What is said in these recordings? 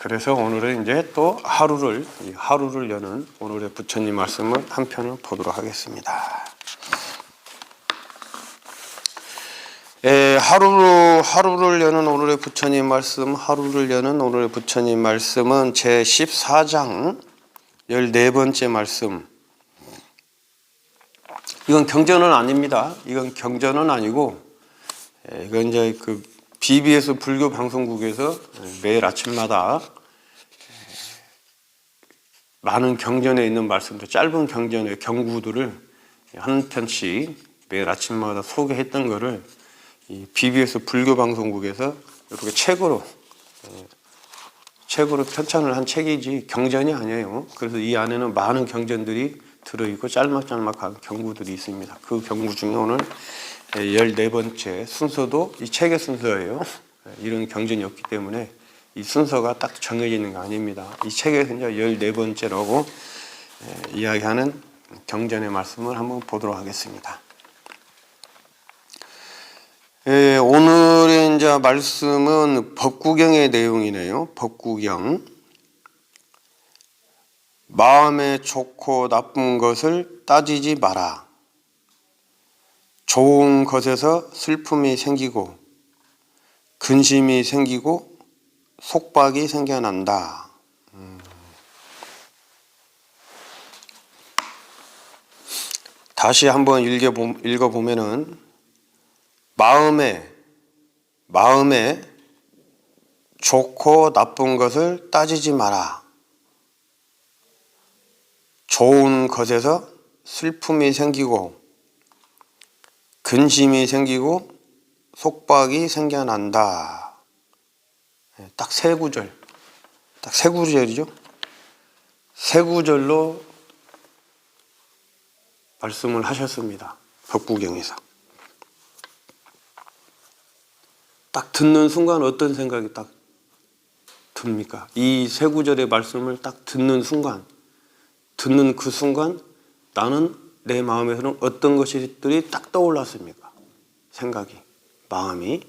그래서 오늘은 이제 또 하루를 여는 오늘의 부처님 말씀을 한 편을 보도록 하겠습니다. 하루를 여는 오늘의 부처님 말씀, 하루를 여는 오늘의 부처님 말씀은 제 14장 14번째 말씀. 이건 경전은 아닙니다. 이건 경전은 아니고, 이건 이제 그 BBS 불교 방송국에서 매일 아침마다 많은 경전에 있는 말씀들, 짧은 경전의 경구들을 한 편씩 매일 아침마다 소개했던 거를 이 BBS 불교 방송국에서 이렇게 책으로 편찬을 한 책이지 경전이 아니에요. 그래서 이 안에는 많은 경전들이 들어있고 짤막짤막한 경구들이 있습니다. 그 경구 중에 오늘 14번째 순서도 이 책의 순서예요. 이런 경전이 없기 때문에 이 순서가 딱 정해져 있는 거 아닙니다. 이 책에서 이제 14번째라고 이야기하는 경전의 말씀을 한번 보도록 하겠습니다. 오늘의 이제 말씀은 법구경의 내용이네요. 법구경. 마음에 좋고 나쁜 것을 따지지 마라. 좋은 것에서 슬픔이 생기고 근심이 생기고 속박이 생겨난다. 다시 한번 읽어보면은 마음에 좋고 나쁜 것을 따지지 마라. 좋은 것에서 슬픔이 생기고 근심이 생기고 속박이 생겨난다. 딱 세 구절. 딱 세 구절이죠. 세 구절로 말씀을 하셨습니다. 법구경에서. 딱 듣는 순간 어떤 생각이 딱 듭니까? 이 세 구절의 말씀을 딱 듣는 그 순간 나는 내 마음에서는 어떤 것들이 딱 떠올랐습니까? 생각이, 마음이.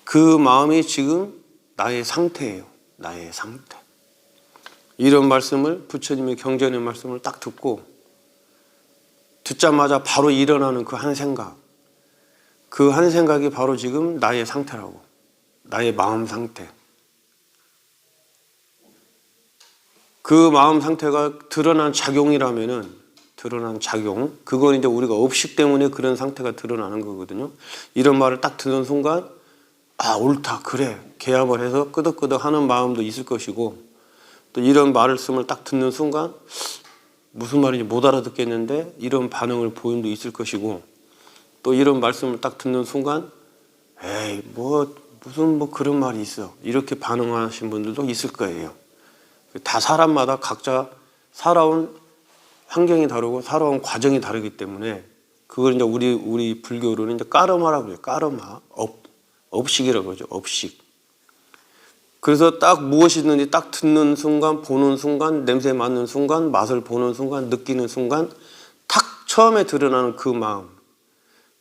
그 마음이 지금 나의 상태예요. 나의 상태. 이런 말씀을 부처님의 경전의 말씀을 딱 듣자마자 바로 일어나는 그 한 생각. 그 한 생각이 바로 지금 나의 상태라고. 나의 마음 상태. 그 마음 상태가 드러난 작용이라면은 드러난 작용, 그건 이제 우리가 업식 때문에 그런 상태가 드러나는 거거든요. 이런 말을 딱 듣는 순간 옳다, 그래, 개합을 해서 끄덕끄덕 하는 마음도 있을 것이고, 또 이런 말씀을 딱 듣는 순간 무슨 말인지 못 알아듣겠는데 이런 반응을 보임도 있을 것이고, 또 이런 말씀을 딱 듣는 순간 에이 무슨 그런 말이 있어, 이렇게 반응하신 분들도 있을 거예요. 다 사람마다 각자 살아온 환경이 다르고 살아온 과정이 다르기 때문에 그걸 이제 우리 불교로는 이제 까르마라고 해요. 까르마, 업식이라고 그러죠. 업식. 그래서 딱 무엇이든지 딱 듣는 순간, 보는 순간, 냄새 맡는 순간, 맛을 보는 순간, 느끼는 순간, 탁 처음에 드러나는 그 마음.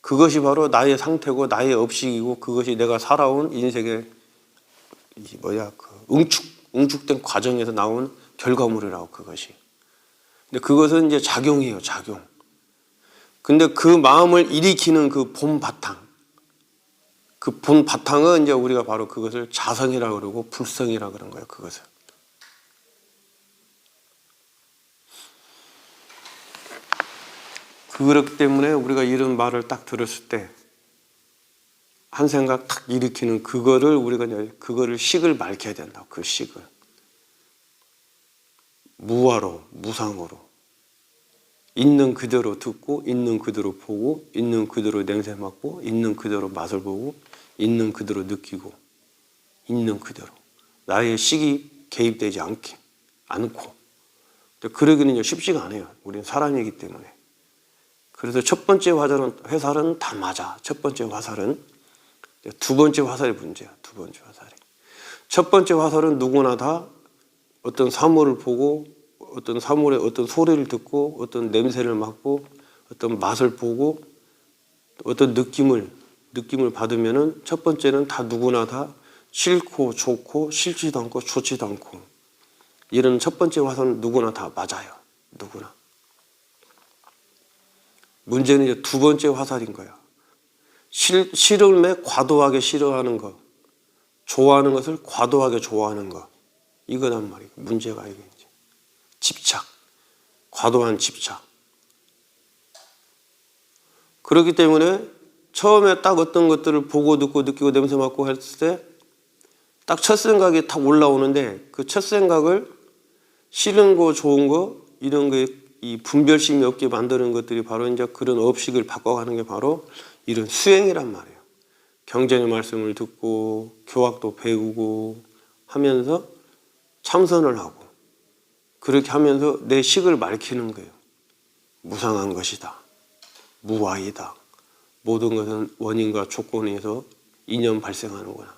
그것이 바로 나의 상태고 나의 업식이고 그것이 내가 살아온 인생의 응축된 과정에서 나온 결과물이라고 그것이. 근데 그것은 이제 작용이에요, 작용. 근데 그 마음을 일으키는 그 본 바탕. 그 본 바탕은 이제 우리가 바로 그것을 자성이라고 그러고 불성이라고 그런 거예요, 그것을. 그렇기 때문에 우리가 이런 말을 딱 들었을 때 한 생각 탁 일으키는 그거를 우리가 이제 그거를 식을 밝혀야 된다. 그 식을. 무화로, 무상으로. 있는 그대로 듣고, 있는 그대로 보고, 있는 그대로 냄새 맡고, 있는 그대로 맛을 보고, 있는 그대로 느끼고, 있는 그대로. 나의 식이 개입되지 않고. 그러기는 쉽지가 않아요. 우리는 사람이기 때문에. 그래서 첫 번째 화살은 다 맞아. 첫 번째 화살은. 두 번째 화살이 문제야. 두 번째 화살이. 첫 번째 화살은 누구나 다 어떤 사물을 보고, 어떤 사물의 어떤 소리를 듣고, 어떤 냄새를 맡고, 어떤 맛을 보고, 어떤 느낌을 받으면은 첫 번째는 다 누구나 다 싫고 좋고 싫지도 않고 좋지도 않고 이런 첫 번째 화살은 누구나 다 맞아요. 누구나. 문제는 이제 두 번째 화살인 거야. 싫음에 과도하게 싫어하는 거, 좋아하는 것을 과도하게 좋아하는 거, 이거란 말이에요. 문제가 이게 이제 집착, 과도한 집착. 그렇기 때문에 처음에 딱 어떤 것들을 보고 듣고 느끼고 냄새 맡고 했을 때 딱 첫 생각이 딱 올라오는데 그 첫 생각을 싫은 거 좋은 거 이런 거 이 분별심이 없게 만드는 것들이 바로 이제 그런 업식을 바꿔가는 게 바로 이런 수행이란 말이에요. 경전의 말씀을 듣고 교학도 배우고 하면서 참선을 하고 그렇게 하면서 내 식을 밝히는 거예요. 무상한 것이다. 무아이다. 모든 것은 원인과 조건에서 인연 발생하는구나.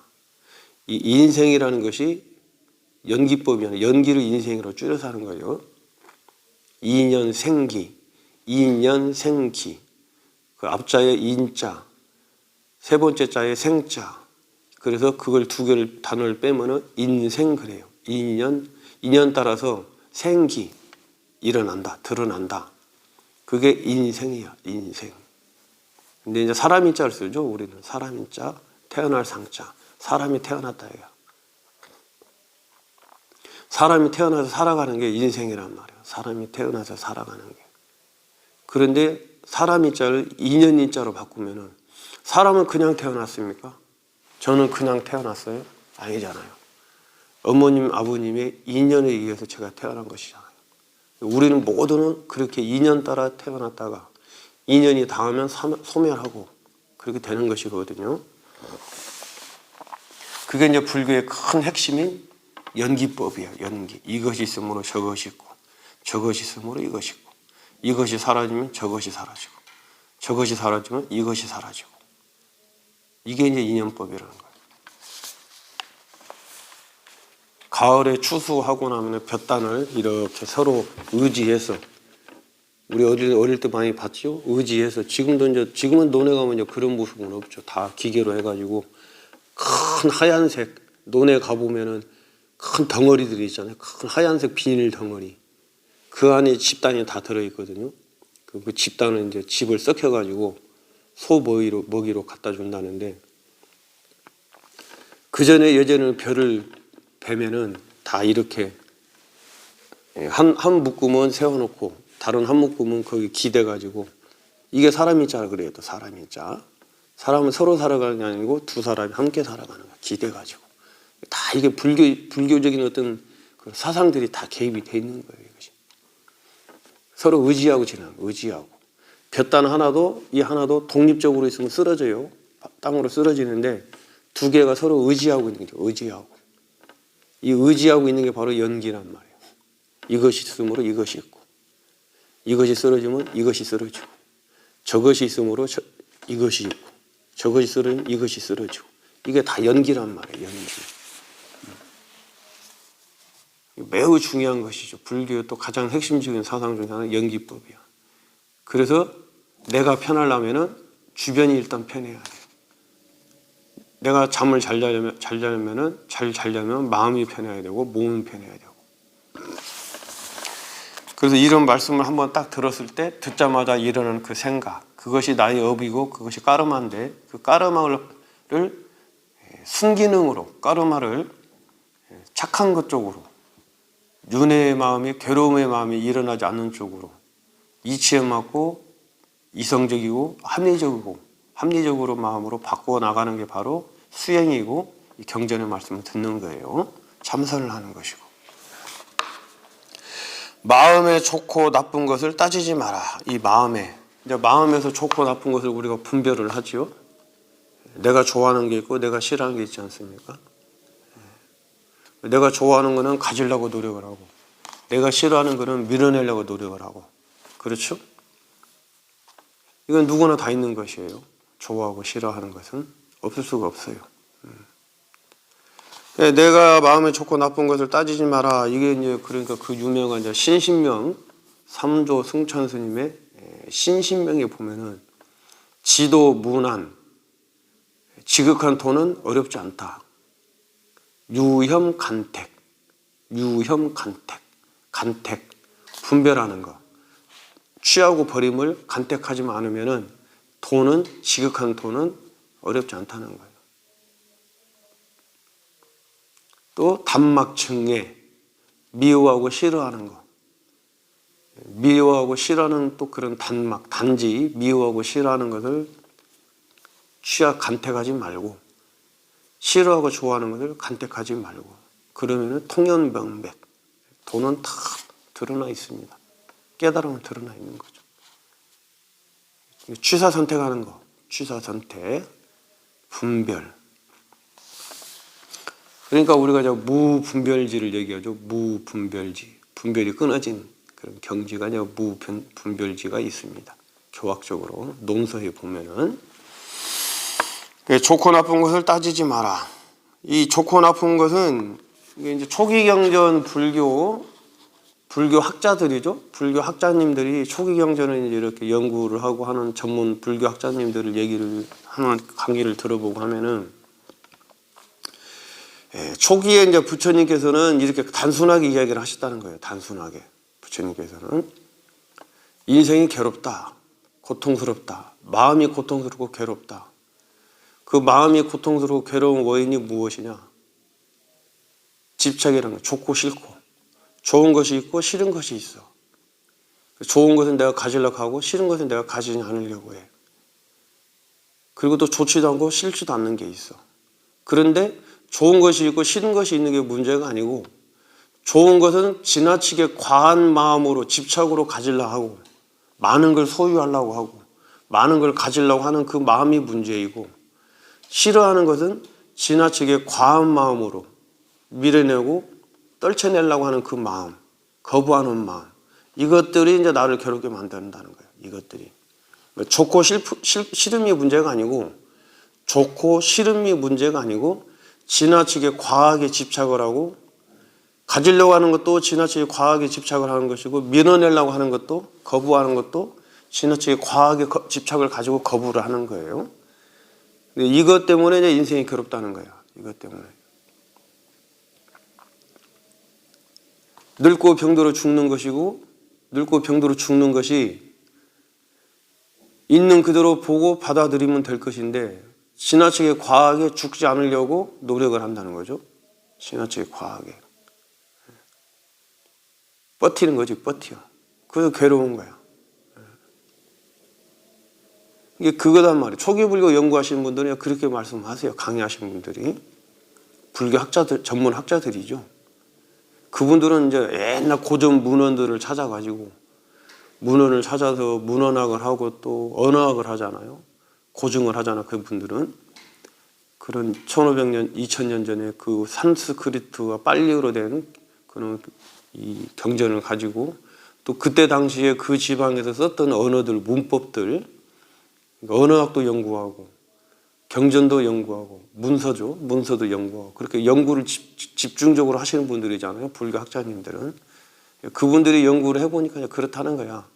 이 인생이라는 것이 연기법이야. 연기를 인생으로 줄여서 하는 거예요. 인연 생기, 인연 생기. 그 앞자에 인자, 세 번째 자에 생자. 그래서 그걸 두 개를 단어를 빼면은 인생 그래요. 인연 따라서 생기 일어난다, 드러난다. 그게 인생이야, 인생. 근데 이제 사람인 자를 쓰죠. 우리는 사람인 자, 태어날 상자. 사람이 태어났다 이거. 사람이 태어나서 살아가는 게 인생이란 말이에요. 사람이 태어나서 살아가는 게. 그런데 사람인 자를 인연인 자로 바꾸면은 사람은 그냥 태어났습니까? 저는 그냥 태어났어요? 아니잖아요. 어머님, 아버님의 인연에 의해서 제가 태어난 것이잖아요. 우리는 모두는 그렇게 인연 따라 태어났다가 인연이 닿으면 소멸하고 그렇게 되는 것이거든요. 그게 이제 불교의 큰 핵심인 연기법이에요. 연기. 이것이 있으므로 저것이 있고 저것이 있으므로 이것이 있고 이것이 사라지면 저것이 사라지고 저것이 사라지면 이것이 사라지고 이게 이제 인연법이라는 거예요. 가을에 추수하고 나면 볕단을 이렇게 서로 의지해서 우리 어릴 때 많이 봤죠? 의지해서 지금은 논에 가면 그런 모습은 없죠. 다 기계로 해가지고 큰 하얀색 논에 가보면은 큰 덩어리들이 있잖아요. 큰 하얀색 비닐 덩어리. 그 안에 집단이 다 들어있거든요. 그 집단은 이제 집을 썩혀가지고 소 먹이로 갖다 준다는데 그 전에 예전에는 벼를 베면은 다 이렇게 한 묶음은 세워놓고 다른 한 묶음은 거기 기대가지고 이게 사람인 자라 그래요. 또 사람인 자. 사람은 서로 살아가는 게 아니고 두 사람이 함께 살아가는 거야. 기대가지고. 다 이게 불교적인 어떤 그 사상들이 다 개입이 돼 있는 거예요. 이것이. 서로 의지하고 지나는 거예요. 의지하고. 볕단 하나도 이 하나도 독립적으로 있으면 쓰러져요. 땅으로 쓰러지는데 두 개가 서로 의지하고 있는 거죠. 의지하고. 이 의지하고 있는 게 바로 연기란 말이에요. 이것이 있으므로 이것이 있고 이것이 쓰러지면 이것이 쓰러지고 저것이 있으므로 이것이 있고 저것이 쓰러지면 이것이 쓰러지고 이게 다 연기란 말이에요. 연기. 매우 중요한 것이죠. 불교의 또 가장 핵심적인 사상 중에 하나는 연기법이야. 그래서 내가 편하려면은 주변이 일단 편해야 돼요. 내가 잠을 잘 자려면 마음이 편해야 되고 몸이 편해야 되고. 그래서 이런 말씀을 한번 딱 들었을 때 듣자마자 일어나는 그 생각, 그것이 나의 업이고 그것이 까르마인데 그 까르마를 순기능으로 까르마를 착한 것 쪽으로 윤회의 마음이 괴로움의 마음이 일어나지 않는 쪽으로 이치에 맞고 이성적이고 합리적으로 마음으로 바꾸어 나가는 게 바로 수행이고 이 경전의 말씀을 듣는 거예요. 참선을 하는 것이고. 마음에 좋고 나쁜 것을 따지지 마라. 이 마음에서 좋고 나쁜 것을 우리가 분별을 하죠. 내가 좋아하는 게 있고 내가 싫어하는 게 있지 않습니까? 내가 좋아하는 거는 가지려고 노력을 하고 내가 싫어하는 거는 밀어내려고 노력을 하고 그렇죠? 이건 누구나 다 있는 것이에요. 좋아하고 싫어하는 것은 없을 수가 없어요. 내가 마음에 좋고 나쁜 것을 따지지 마라. 이게 이제 그러니까 그 유명한 이제 신신명 3조 승천 스님의 신신명에 보면은 지도 무난 지극한 도는 어렵지 않다. 유혐 간택, 유혐 간택, 간택 분별하는 거. 취하고 버림을 간택하지 않으면은 돈은 지극한 돈은 어렵지 않다는 거예요. 또 단막증예, 미워하고 싫어하는 거. 미워하고 싫어하는 또 그런 단막, 단지 미워하고 싫어하는 것을 간택하지 말고 싫어하고 좋아하는 것을 간택하지 말고 그러면은 통연명백, 돈은 다 드러나 있습니다. 깨달음은 드러나 있는 거죠. 취사 선택하는 거, 취사 선택, 분별. 그러니까 우리가 저 무분별지를 얘기하죠. 무분별지, 분별이 끊어진 그런 경지가 무분별지가 있습니다. 교학적으로 논서에 보면은 좋고 나쁜 것을 따지지 마라. 이 좋고 나쁜 것은 이제 초기 경전 불교 학자들이죠. 불교 학자님들이 초기 경전을 이제 이렇게 연구를 하고 하는 전문 불교 학자님들을 얘기를 하는 강의를 들어보고 하면은 초기에 이제 부처님께서는 이렇게 단순하게 이야기를 하셨다는 거예요. 단순하게 부처님께서는 인생이 괴롭다, 고통스럽다, 마음이 고통스럽고 괴롭다. 그 마음이 고통스럽고 괴로운 원인이 무엇이냐? 집착이라는 거. 좋고 싫고. 좋은 것이 있고 싫은 것이 있어. 좋은 것은 내가 가지려고 하고 싫은 것은 내가 가지지 않으려고 해. 그리고 또 좋지도 않고 싫지도 않는 게 있어. 그런데 좋은 것이 있고 싫은 것이 있는 게 문제가 아니고 좋은 것은 지나치게 과한 마음으로 집착으로 가지려고 하고 많은 걸 소유하려고 하고 많은 걸 가지려고 하는 그 마음이 문제이고 싫어하는 것은 지나치게 과한 마음으로 밀어내고 떨쳐내려고 하는 그 마음, 거부하는 마음, 이것들이 이제 나를 괴롭게 만든다는 거예요. 이것들이 좋고 싫음이 문제가 아니고 좋고 싫음이 문제가 아니고 지나치게 과하게 집착을 하고 가지려고 하는 것도 지나치게 과하게 집착을 하는 것이고 밀어내려고 하는 것도 거부하는 것도 지나치게 과하게 집착을 가지고 거부를 하는 거예요. 이것 때문에 이제 인생이 괴롭다는 거예요. 이것 때문에. 늙고 병들어 죽는 것이고 늙고 병들어 죽는 것이 있는 그대로 보고 받아들이면 될 것인데 지나치게 과하게 죽지 않으려고 노력을 한다는 거죠. 지나치게 과하게. 버티는 거지, 버텨. 그래서 괴로운 거야. 이게 그거단 말이에요. 초기 불교 연구하시는 분들은 그렇게 말씀하세요. 강의하시는 분들이. 불교 학자들, 전문 학자들이죠. 그분들은 이제 옛날 고전 문헌들을 찾아가지고 문헌을 찾아서 문헌학을 하고 또 언어학을 하잖아요. 고증을 하잖아. 그분들은. 그런 1500년, 2000년 전에 그 산스크리트와 빨리어로 된 그런 이 경전을 가지고 또 그때 당시에 그 지방에서 썼던 언어들, 문법들, 언어학도 연구하고 경전도 연구하고 문서죠. 문서도 연구하고 그렇게 연구를 집중적으로 하시는 분들이잖아요. 불교 학자님들은. 그분들이 연구를 해보니까 그렇다는 거야.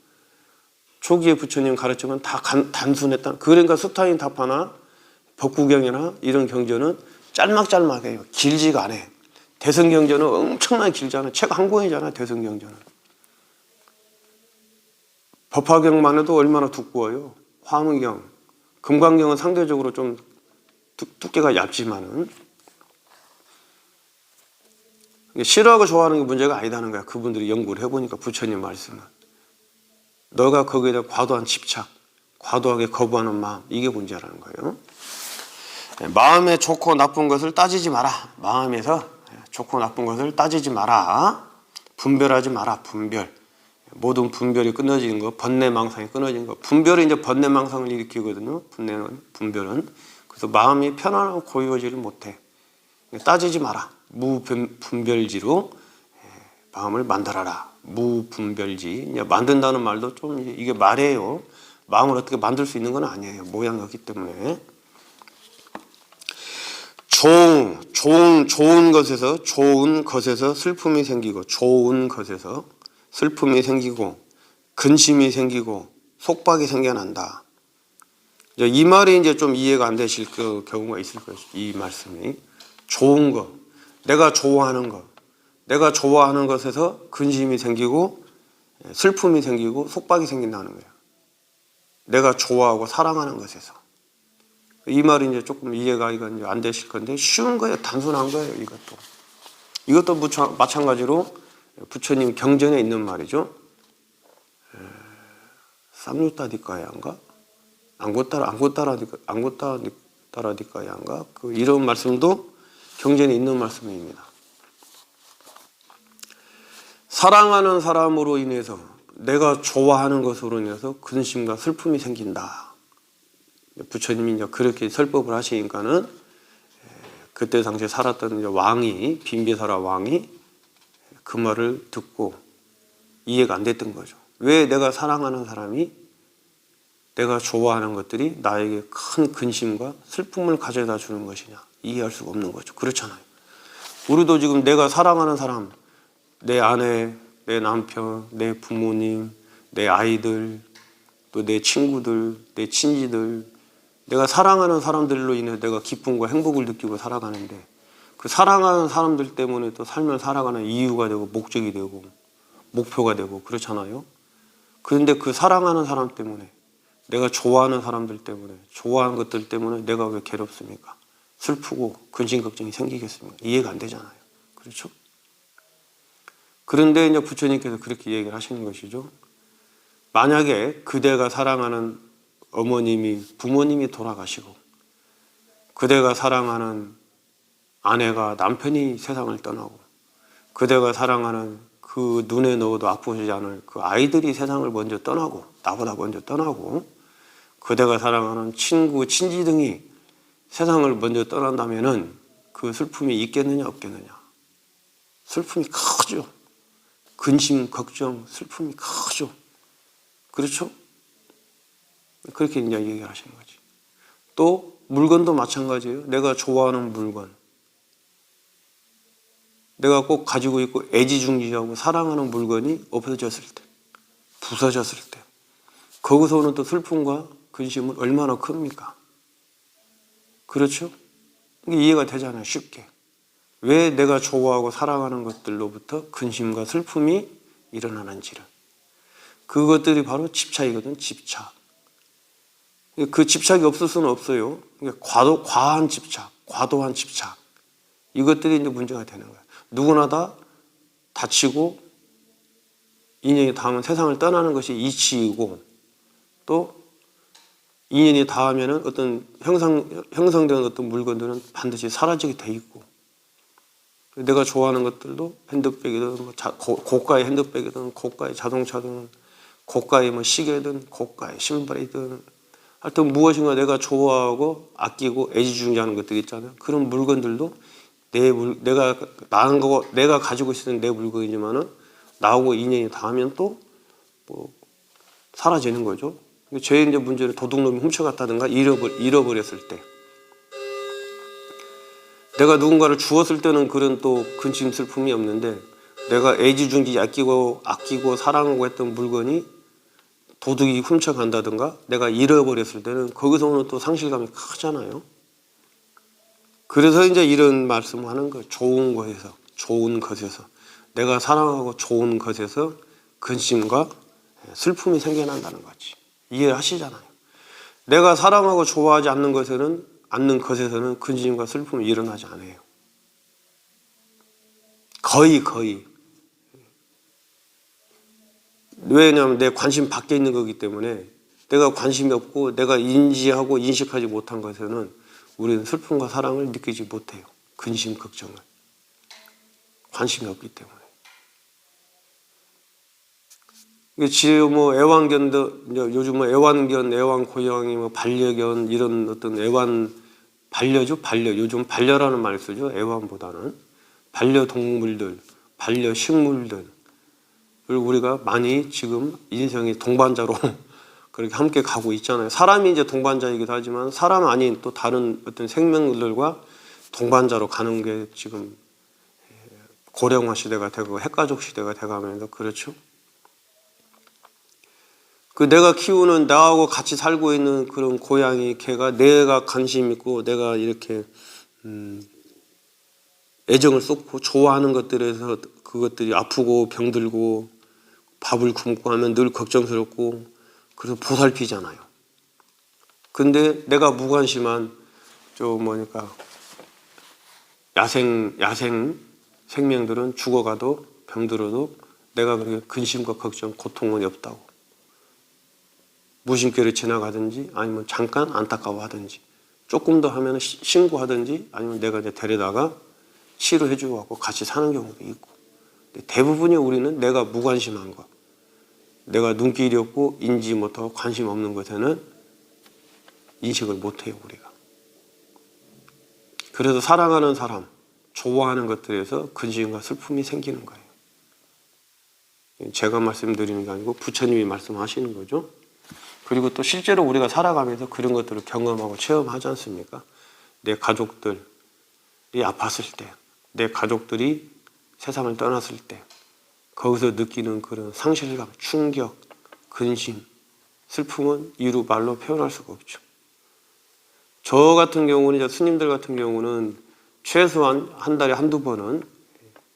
초기에 부처님 가르치면 다 단순했다. 그러니까 스타인 답하나 법구경이나 이런 경전은 짤막짤막해요. 길지가 않아. 대승경전은 엄청나게 길잖아. 책 한 권이잖아. 대승경전은. 법화경만 해도 얼마나 두꺼워요. 화문경, 금강경은 상대적으로 좀 두께가 얇지만은 싫어하고 좋아하는 게 문제가 아니다는 거야. 그분들이 연구를 해보니까 부처님 말씀은 너가 거기에 대한 과도한 집착, 과도하게 거부하는 마음, 이게 문제라는 거예요. 마음에 좋고 나쁜 것을 따지지 마라. 마음에서 좋고 나쁜 것을 따지지 마라. 분별하지 마라. 분별. 모든 분별이 끊어지는 거, 번뇌망상이 끊어지는 거. 분별이 이제 번뇌망상을 일으키거든요. 분별은. 그래서 마음이 편안하고 고요하지를 못해. 따지지 마라. 무분별지로 마음을 만들어라. 무분별지. 만든다는 말도 좀 이게 말이에요. 마음을 어떻게 만들 수 있는 건 아니에요. 모양이기 때문에. 좋은 것에서 슬픔이 생기고, 좋은 것에서 슬픔이 생기고, 근심이 생기고, 속박이 생겨난다. 이 말이 이제 좀 이해가 안 되실 경우가 있을 거예요. 이 말씀이. 좋은 거. 내가 좋아하는 것, 내가 좋아하는 것에서 근심이 생기고 슬픔이 생기고 속박이 생긴다는 거예요. 내가 좋아하고 사랑하는 것에서. 이 말이 이제 조금 이해가 이제 안 되실 건데 쉬운 거예요. 단순한 거예요. 이것도 마찬가지로 부처님 경전에 있는 말이죠. 쌈누따디까야인가? 안고따라디까야인가? 이런 말씀도 경전에 있는 말씀입니다. 사랑하는 사람으로 인해서 내가 좋아하는 것으로 인해서 근심과 슬픔이 생긴다. 부처님이 이제 그렇게 설법을 하시니까는 그때 당시에 살았던 이제 왕이 빈비사라 왕이 그 말을 듣고 이해가 안 됐던 거죠. 왜 내가 사랑하는 사람이 내가 좋아하는 것들이 나에게 큰 근심과 슬픔을 가져다 주는 것이냐 이해할 수가 없는 거죠. 그렇잖아요. 우리도 지금 내가 사랑하는 사람, 내 아내, 내 남편, 내 부모님, 내 아이들, 또 내 친구들, 내 친지들, 내가 사랑하는 사람들로 인해 내가 기쁨과 행복을 느끼고 살아가는데 그 사랑하는 사람들 때문에 또 삶을 살아가는 이유가 되고 목적이 되고 목표가 되고 그렇잖아요. 그런데 그 사랑하는 사람 때문에 내가 좋아하는 사람들 때문에 좋아하는 것들 때문에 내가 왜 괴롭습니까? 슬프고 근심 걱정이 생기겠습니까? 이해가 안 되잖아요. 그렇죠? 그런데 이제 부처님께서 그렇게 얘기를 하시는 것이죠. 만약에 그대가 사랑하는 어머님이 부모님이 돌아가시고 그대가 사랑하는 아내가 남편이 세상을 떠나고 그대가 사랑하는 그 눈에 넣어도 아프지 않을 그 아이들이 세상을 먼저 떠나고 나보다 먼저 떠나고 그대가 사랑하는 친구, 친지 등이 세상을 먼저 떠난다면은 그 슬픔이 있겠느냐 없겠느냐. 슬픔이 크죠. 근심, 걱정, 슬픔이 크죠. 그렇죠? 그렇게 이제 얘기를 하시는 거지. 또 물건도 마찬가지예요. 내가 좋아하는 물건. 내가 꼭 가지고 있고 애지중지하고 사랑하는 물건이 없어졌을 때, 부서졌을 때 거기서 오는 또 슬픔과 근심은 얼마나 큽니까? 그렇죠? 이게 이해가 되잖아요. 쉽게. 왜 내가 좋아하고 사랑하는 것들로부터 근심과 슬픔이 일어나는지를. 그것들이 바로 집착이거든. 집착. 그 집착이 없을 수는 없어요. 과한 집착, 과도한 집착. 이것들이 이제 문제가 되는 거예요. 누구나 다 다치고 인연이 닿으면 세상을 떠나는 것이 이치이고 또 인연이 닿으면 어떤 형성되는 어떤 물건들은 반드시 사라지게 돼 있고 내가 좋아하는 것들도 핸드백이든 고가의 핸드백이든 고가의 자동차든 고가의 뭐 시계든 고가의 신발이든 하여튼 무엇인가 내가 좋아하고 아끼고 애지중지하는 것들 있잖아요. 그런 물건들도 내가 나은 거고 내가 가지고 있는 내 물건이지만은 나하고 인연이 닿으면 또 뭐 사라지는 거죠. 제 이제 문제는 도둑놈이 훔쳐갔다든가 잃어버렸을 때 내가 누군가를 주었을 때는 그런 또 근심 슬픔이 없는데 내가 애지중지 아끼고 사랑하고 했던 물건이 도둑이 훔쳐간다든가 내가 잃어버렸을 때는 거기서 오는 또 상실감이 크잖아요. 그래서 이제 이런 말씀을 하는 거예요. 좋은 것에서 내가 사랑하고 좋은 것에서 근심과 슬픔이 생겨난다는 거지. 이해하시잖아요. 내가 사랑하고 좋아하지 않는 것에서는 근심과 슬픔이 일어나지 않아요. 거의. 왜냐하면 내 관심 밖에 있는 거기 때문에 내가 관심이 없고 내가 인지하고 인식하지 못한 것에는 우리는 슬픔과 사랑을 느끼지 못해요. 근심, 걱정을. 관심이 없기 때문에. 지금 뭐 애완견도 요즘 뭐 애완견, 애완고양이, 뭐 반려견 이런 어떤 반려죠. 요즘 반려라는 말을 쓰죠. 애완보다는 반려동물들, 반려식물들. 우리가 많이 지금 인생의 동반자로 그렇게 함께 가고 있잖아요. 사람이 이제 동반자이기도 하지만 사람 아닌 또 다른 어떤 생명들과 동반자로 가는 게 지금 고령화 시대가 되고 핵가족 시대가 돼가면서 그렇죠. 그 내가 키우는 나하고 같이 살고 있는 그런 고양이, 개가 내가 관심 있고 내가 이렇게 애정을 쏟고 좋아하는 것들에서 그것들이 아프고 병들고 밥을 굶고 하면 늘 걱정스럽고 그래서 보살피잖아요. 근데 내가 무관심한 뭐니까 야생 생명들은 죽어가도 병들어도 내가 그렇게 근심과 걱정, 고통은 없다고. 무심결에 지나가든지 아니면 잠깐 안타까워하든지 조금 더 하면 신고하든지 아니면 내가 이제 데려다가 치료해주고 하고 같이 사는 경우도 있고. 대부분이 우리는 내가 무관심한 것, 내가 눈길이 없고 인지 못하고 관심 없는 것에는 인식을 못해요, 우리가. 그래서 사랑하는 사람, 좋아하는 것들에서 근심과 슬픔이 생기는 거예요. 제가 말씀드리는 게 아니고 부처님이 말씀하시는 거죠. 그리고 또 실제로 우리가 살아가면서 그런 것들을 경험하고 체험하지 않습니까? 내 가족들이 아팠을 때, 내 가족들이 세상을 떠났을 때 거기서 느끼는 그런 상실감, 충격, 근심, 슬픔은 이루 말로 표현할 수가 없죠. 저 같은 경우는, 스님들 같은 경우는 최소한 한 달에 한두 번은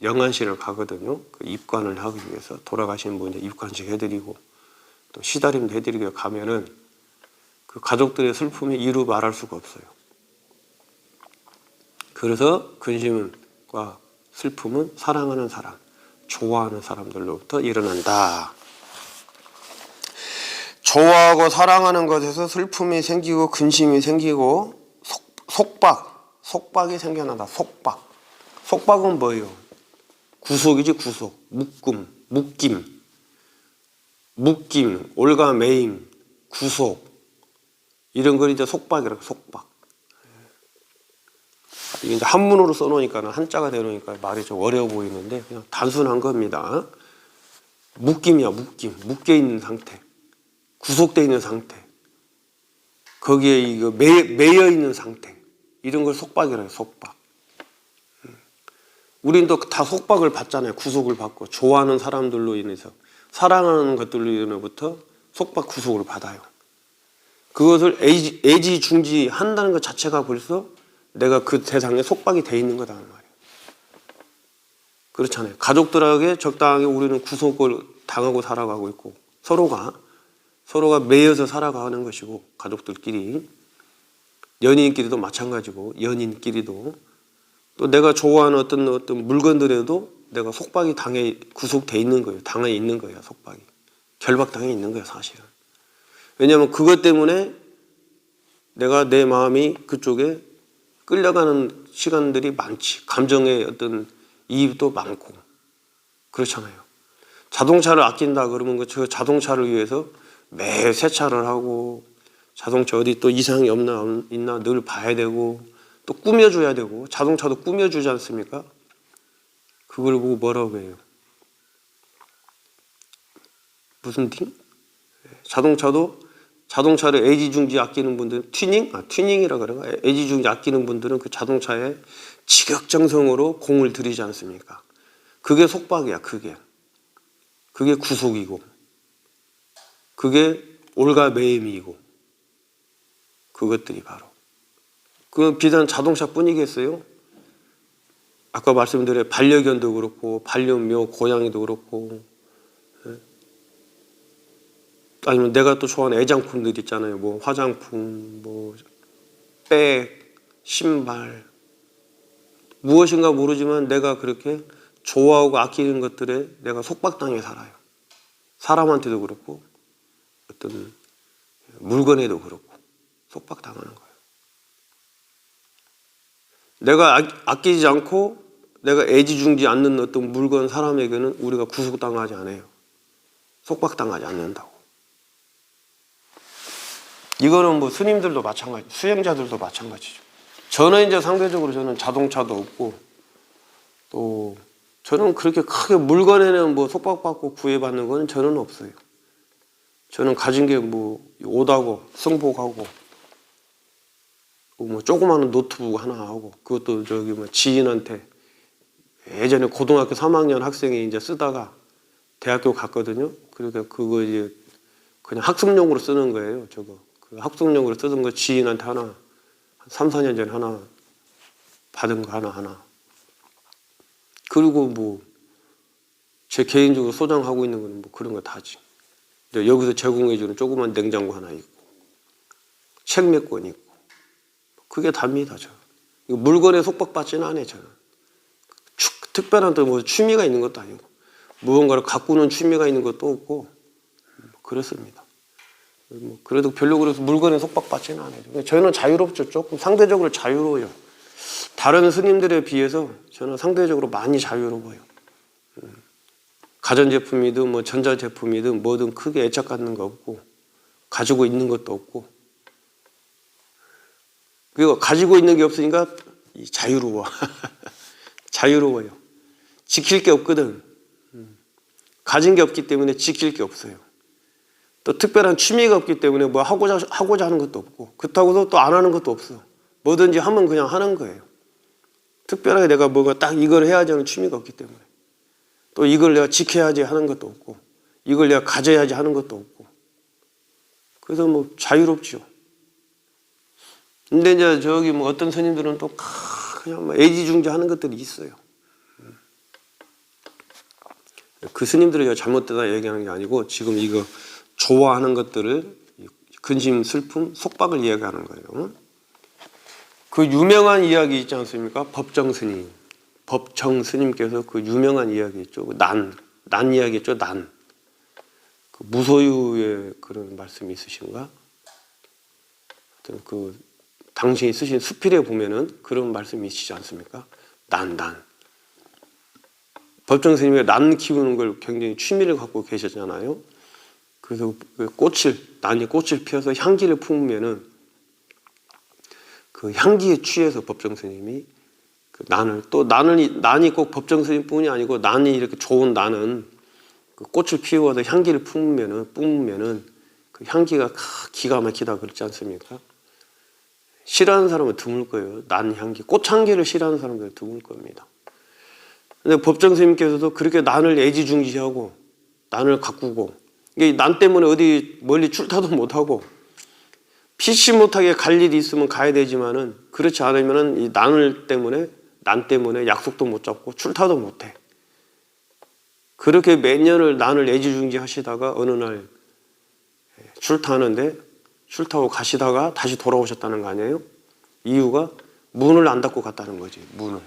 영안실을 가거든요. 그 입관을 하기 위해서 돌아가신 분 입관식 해드리고 또 시다림도 해드리고 가면은 그 가족들의 슬픔이 이루 말할 수가 없어요. 그래서 근심과 슬픔은 사랑하는 사람, 좋아하는 사람들로부터 일어난다. 좋아하고 사랑하는 것에서 슬픔이 생기고 근심이 생기고 속박이 생겨난다. 속박은 뭐예요? 구속이지, 구속. 묶임, 올가매임, 구속. 이런 걸 이제 속박이라고, 속박. 이게 이제 한문으로 써놓으니까, 한자가 되놓으니까 말이 좀 어려워 보이는데, 그냥 단순한 겁니다. 묶임이야, 묶여있는 상태. 구속되어 있는 상태. 거기에 이거 매여 있는 상태. 이런 걸 속박이라고 해요, 속박. 우리는 또 다 속박을 받잖아요. 구속을 받고. 좋아하는 사람들로 인해서. 사랑하는 것들로 인해부터 속박, 구속을 받아요. 그것을 애지중지 한다는 것 자체가 벌써 내가 그 세상에 속박이 돼 있는 거다 말이에요. 그렇잖아요. 가족들에게 적당하게 우리는 구속을 당하고 살아가고 있고 서로가 매여서 살아가는 것이고, 가족들끼리, 연인끼리도 마찬가지고, 연인끼리도 또 내가 좋아하는 어떤 물건들에도 내가 속박이 구속돼 있는 거예요. 당해 있는 거예요. 속박이 결박당해 있는 거예요, 사실은. 왜냐하면 그것 때문에 내가 내 마음이 그쪽에 끌려가는 시간들이 많지. 감정의 어떤 이입도 많고 그렇잖아요. 자동차를 아낀다 그러면 그 자동차를 위해서 매일 세차를 하고, 자동차 어디 또 이상이 있나 늘 봐야 되고, 또 꾸며줘야 되고. 자동차도 꾸며주지 않습니까? 그걸 보고 뭐라고 해요? 무슨 팅? 자동차를 애지중지 아끼는 분들은 튜닝이라 그런가? 애지중지 아끼는 분들은 그 자동차에 지극정성으로 공을 들이지 않습니까? 그게 속박이야. 그게 구속이고, 그게 올가매임이고, 그것들이 바로. 그 비단 자동차뿐이겠어요? 아까 말씀드린 반려견도 그렇고, 반려묘 고양이도 그렇고, 아니면 내가 또 좋아하는 애장품들 있잖아요. 뭐 화장품, 뭐 백, 신발, 무엇인가 모르지만 내가 그렇게 좋아하고 아끼는 것들에 내가 속박당해 살아요. 사람한테도 그렇고 어떤 물건에도 그렇고 속박당하는 거예요. 내가 아끼지 않고 내가 애지중지 않는 어떤 물건, 사람에게는 우리가 구속당하지 않아요. 속박당하지 않는다고. 이거는 뭐 스님들도 마찬가지, 수행자들도 마찬가지죠. 저는 이제 상대적으로 저는 자동차도 없고, 또 저는 그렇게 크게 물건에는 뭐 속박받고 구애받는 거는 저는 없어요. 저는 가진 게 뭐 옷하고 승복하고 뭐 조그마한 노트북 하나 하고, 그것도 저기 뭐 지인한테 예전에 고등학교 3학년 학생이 이제 쓰다가 대학교 갔거든요. 그러니까 그거 이제 그냥 학습용으로 쓰는 거예요. 그 학습용으로 쓰던 거 지인한테 하나, 3, 4년 전에 하나 받은 거 하나. 그리고 뭐 제 개인적으로 소장하고 있는 거는 뭐 그런 거 다지. 여기서 제공해주는 조그만 냉장고 하나 있고 책 몇 권 있고 그게 답니다. 저 물건에 속박받지는 않아요. 저는 특별한 또 뭐 취미가 있는 것도 아니고 무언가를 가꾸는 취미가 있는 것도 없고 그렇습니다. 뭐 그래도 별로 그래서 물건에 속박받지는 않아요. 저는 자유롭죠. 조금 상대적으로 자유로워요. 다른 스님들에 비해서 저는 상대적으로 많이 자유로워요. 가전제품이든 뭐 전자제품이든 뭐든 크게 애착 갖는 거 없고 가지고 있는 것도 없고 그리고 가지고 있는 게 없으니까 자유로워. 자유로워요. 지킬 게 없거든. 가진 게 없기 때문에 지킬 게 없어요. 또 특별한 취미가 없기 때문에 뭐 하고자 하는 것도 없고 그렇다고 또 안 하는 것도 없어. 뭐든지 하면 그냥 하는 거예요. 특별하게 내가 뭐가 딱 이걸 해야지 하는 취미가 없기 때문에 또 이걸 내가 지켜야지 하는 것도 없고 이걸 내가 가져야지 하는 것도 없고 그래서 뭐 자유롭죠. 근데 이제 저기 뭐 어떤 스님들은 또 그냥 뭐 애지중지 하는 것들이 있어요. 그 스님들이 잘못되다 얘기하는 게 아니고 지금 이거 좋아하는 것들을 근심, 슬픔, 속박을 이야기하는 거예요. 그 유명한 이야기 있지 않습니까? 법정 스님. 법정 스님께서 그 유명한 이야기 있죠. 난 이야기 있죠. 난. 그 무소유의 그런 말씀이 있으신가? 그 당신이 쓰신 수필에 보면은 그런 말씀이 있으시지 않습니까? 난. 법정 스님이 난 키우는 걸 굉장히 취미를 갖고 계셨잖아요. 그래서 난이 꽃을 피워서 향기를 품으면은 그 향기에 취해서 법정 스님이 그 난이 꼭 법정 스님뿐이 아니고 난이 이렇게 좋은 나는 그 꽃을 피워서 향기를 뿜으면은 그 향기가 기가 막히다 그렇지 않습니까? 싫어하는 사람은 드물 거예요. 난 향기, 꽃향기를 싫어하는 사람들은 드물 겁니다. 근데 법정 스님께서도 그렇게 난을 애지중지하고 난을 가꾸고 이게 난 때문에 어디 멀리 출타도 못하고 피치 못하게 갈 일이 있으면 가야 되지만은 그렇지 않으면은 이 난 때문에 약속도 못 잡고 출타도 못해. 그렇게 몇 년을 난을 애지중지 하시다가 어느 날 출타하고 가시다가 다시 돌아오셨다는 거 아니에요? 이유가 문을 안 닫고 갔다는 거지. 문을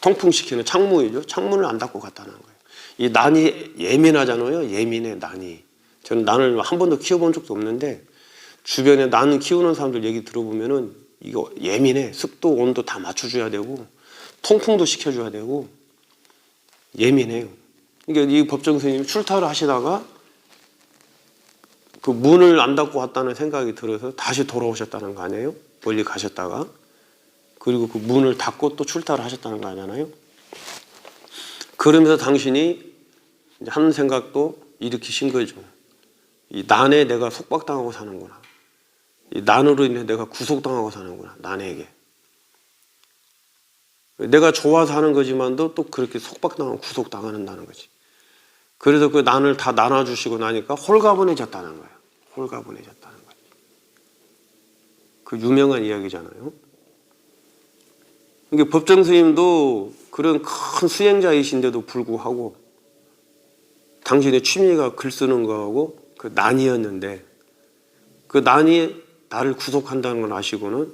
통풍시키는 창문이죠. 창문을 안 닫고 갔다는 거예요. 이 난이 예민하잖아요. 예민해 난이. 저는 난을 한 번도 키워본 적도 없는데 주변에 난 키우는 사람들 얘기 들어보면은 이거 예민해. 습도, 온도 다 맞춰줘야 되고 통풍도 시켜줘야 되고 예민해요. 그러니까 이 법정 스님이 출타를 하시다가 그 문을 안 닫고 왔다는 생각이 들어서 다시 돌아오셨다는 거 아니에요? 멀리 가셨다가 그리고 그 문을 닫고 또 출타를 하셨다는 거 아니잖아요? 그러면서 당신이 하는 생각도 일으키신 거죠. 이 난에 내가 속박당하고 사는구나. 이 난으로 인해 내가 구속당하고 사는구나. 난에게. 내가 좋아서 하는 거지만도 또 그렇게 속박당하고 구속당하는다는 거지. 그래서 그 난을 다 나눠주시고 나니까 홀가분해졌다는 거예요. 홀가분해졌다는 거예요. 그 유명한 이야기잖아요. 이게 법정 스님도 그런 큰 수행자이신데도 불구하고 당신의 취미가 글 쓰는 거하고 그 난이었는데 그 난이 나를 구속한다는 걸 아시고는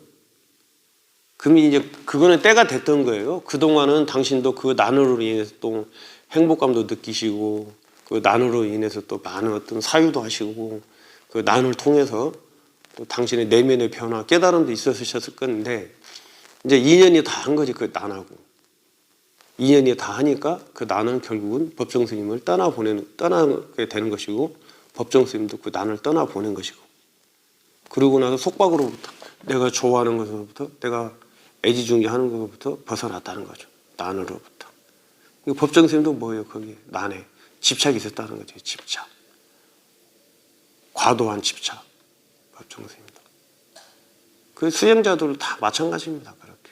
그럼 이제 그거는 때가 됐던 거예요. 그동안은 당신도 그 난으로 인해서 또 행복감도 느끼시고 그 난으로 인해서 또 많은 어떤 사유도 하시고 그 난을 통해서 또 당신의 내면의 변화, 깨달음도 있으셨을 건데 이제 인연이 다 한 거지 그 난하고. 인연이 다 하니까 그 난은 결국은 법정 스님을 떠나게 되는 것이고 법정 스님도 그 난을 떠나보낸 것이고 그러고 나서 속박으로부터 내가 좋아하는 것으로부터 내가 애지중지하는 것으로부터 벗어났다는 거죠. 난으로부터. 법정 스님도 뭐예요? 거기 난에 집착이 있었다는 거죠. 집착. 과도한 집착. 법정 스님도. 그 수행자들 다 마찬가지입니다. 그렇게.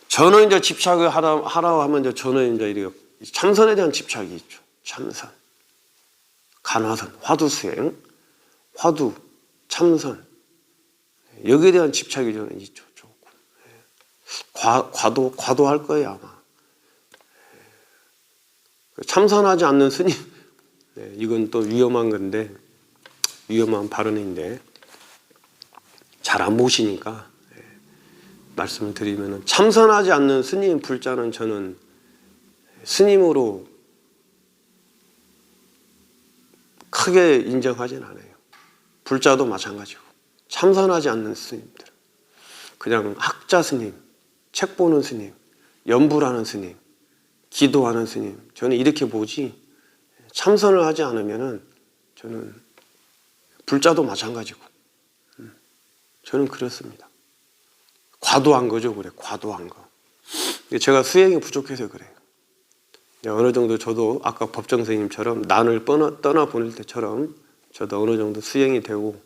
저는 이제 집착을 하라고 하면 이제 저는 이제 이렇게 참선에 대한 집착이 있죠. 참선. 간화선, 화두수행, 화두, 참선. 여기에 대한 집착이 저는 있죠. 조금. 과도할 거예요 아마. 참선하지 않는 스님, 이건 또 위험한 건데, 위험한 발언인데 잘 안 모시니까 말씀을 드리면, 참선하지 않는 스님 불자는 저는 스님으로 크게 인정하진 않아요. 불자도 마찬가지고 참선하지 않는 스님들, 그냥 학자 스님, 책 보는 스님, 연불하는 스님, 기도하는 스님, 저는 이렇게 보지, 참선을 하지 않으면은 저는 불자도 마찬가지고 저는 그렇습니다. 과도한 거죠. 그래, 과도한 거. 제가 수행이 부족해서 그래요. 어느 정도 저도 아까 법정 선생님처럼 난을 떠나 보낼 때처럼 저도 어느 정도 수행이 되고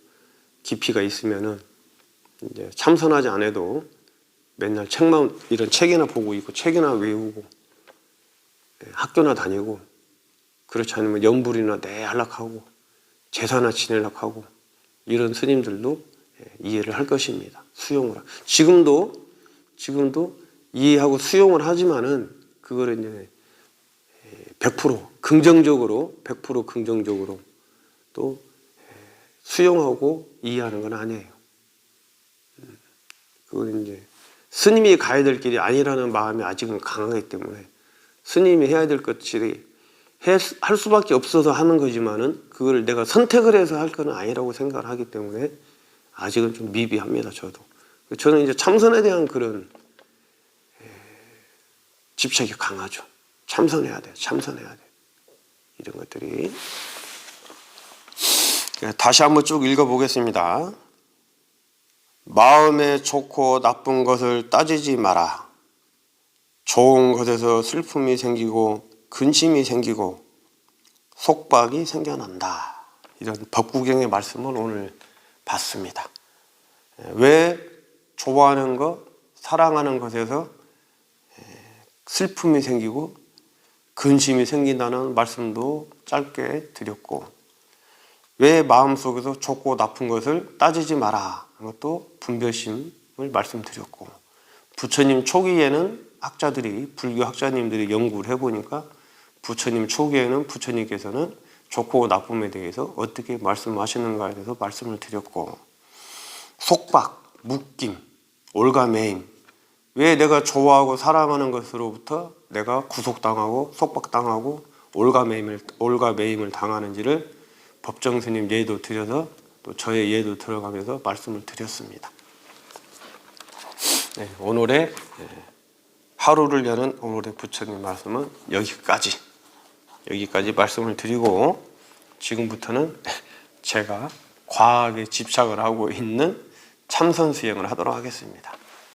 깊이가 있으면은 이제 참선하지 않아도 맨날 이런 책이나 보고 있고 책이나 외우고 학교나 다니고, 그렇지 않으면 연불이나 내한락하고 제사나 지내려고 하고, 이런 스님들도 이해를 할 것입니다. 수용을. 지금도 이해하고 수용을 하지만은 그거를 이제 100% 긍정적으로 또 수용하고 이해하는 건 아니에요. 그건 이제 스님이 가야 될 길이 아니라는 마음이 아직은 강하기 때문에, 스님이 해야 될 것들이 할 수밖에 없어서 하는 거지만은 그걸 내가 선택을 해서 할 건 아니라고 생각을 하기 때문에 아직은 좀 미비합니다. 저는 이제 참선에 대한 그런 집착이 강하죠. 참선해야 돼. 이런 것들이. 다시 한번 쭉 읽어보겠습니다. 마음에 좋고 나쁜 것을 따지지 마라. 좋은 것에서 슬픔이 생기고 근심이 생기고 속박이 생겨난다. 이런 법구경의 말씀을 오늘 봤습니다. 왜 좋아하는 것, 사랑하는 것에서 슬픔이 생기고 근심이 생긴다는 말씀도 짧게 드렸고, 왜 마음속에서 좋고 나쁜 것을 따지지 마라 하는 것도 분별심을 말씀드렸고, 부처님 초기에는 학자들이, 불교 학자님들이 연구를 해보니까 부처님 초기에는 부처님께서는 좋고 나쁨에 대해서 어떻게 말씀하시는가에 대해서 말씀을 드렸고, 속박, 묶임, 올가매임, 왜 내가 좋아하고 사랑하는 것으로부터 내가 구속당하고 속박당하고 올가매임을 당하는지를 법정 스님 예도 드려서 또 저의 예도 들어가면서 말씀을 드렸습니다. 오늘의 하루를 여는 오늘의 부처님 말씀은 여기까지 말씀을 드리고, 지금부터는 제가 과학에 집착을 하고 있는 참선 수행을 하도록 하겠습니다.